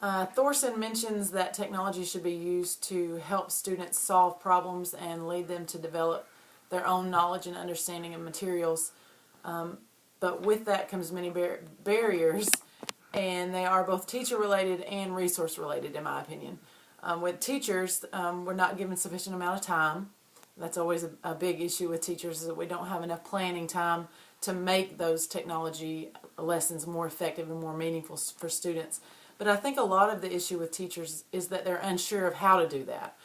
Thorson mentions that technology should be used to help students solve problems and lead them to develop their own knowledge and understanding of materials. But with that comes many barriers, and they are both teacher related and resource related, in my opinion. With teachers, we're not given sufficient amount of time. That's always a big issue with teachers, is that we don't have enough planning time to make those technology lessons more effective and more meaningful for students. But I think a lot of the issue with teachers is that they're unsure of how to do that.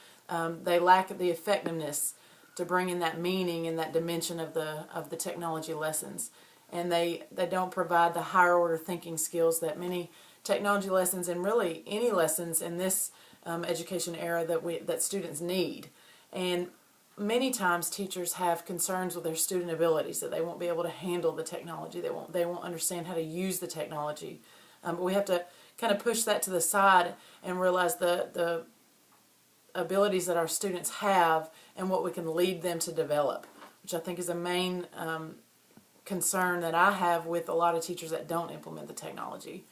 They lack the effectiveness to bring in that meaning and that dimension of the technology lessons. And they don't provide the higher order thinking skills that many technology lessons, and really any lessons in this education era, that students need. And many times teachers have concerns with their student abilities, that they won't be able to handle the technology, they won't understand how to use the technology. But we have to kind of push that to the side and realize the abilities that our students have and what we can lead them to develop, which I think is a main concern that I have with a lot of teachers that don't implement the technology.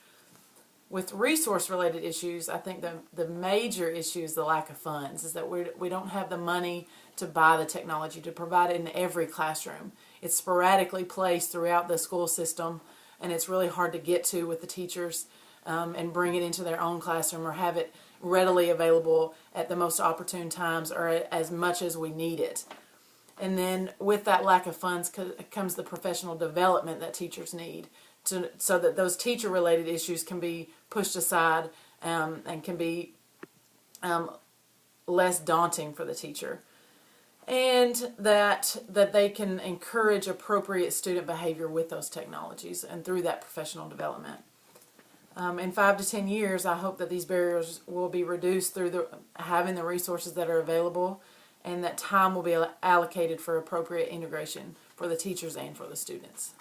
With resource-related issues, I think the major issue is the lack of funds, is that we don't have the money to buy the technology, to provide it in every classroom. It's sporadically placed throughout the school system, and it's really hard to get to with the teachers and bring it into their own classroom or have it readily available at the most opportune times or as much as we need it. And then with that lack of funds comes the professional development that teachers need, so that those teacher-related issues can be pushed aside and can be less daunting for the teacher, and that they can encourage appropriate student behavior with those technologies and through that professional development. In 5 to 10 years, I hope that these barriers will be reduced through having the resources that are available, and that time will be allocated for appropriate integration for the teachers and for the students.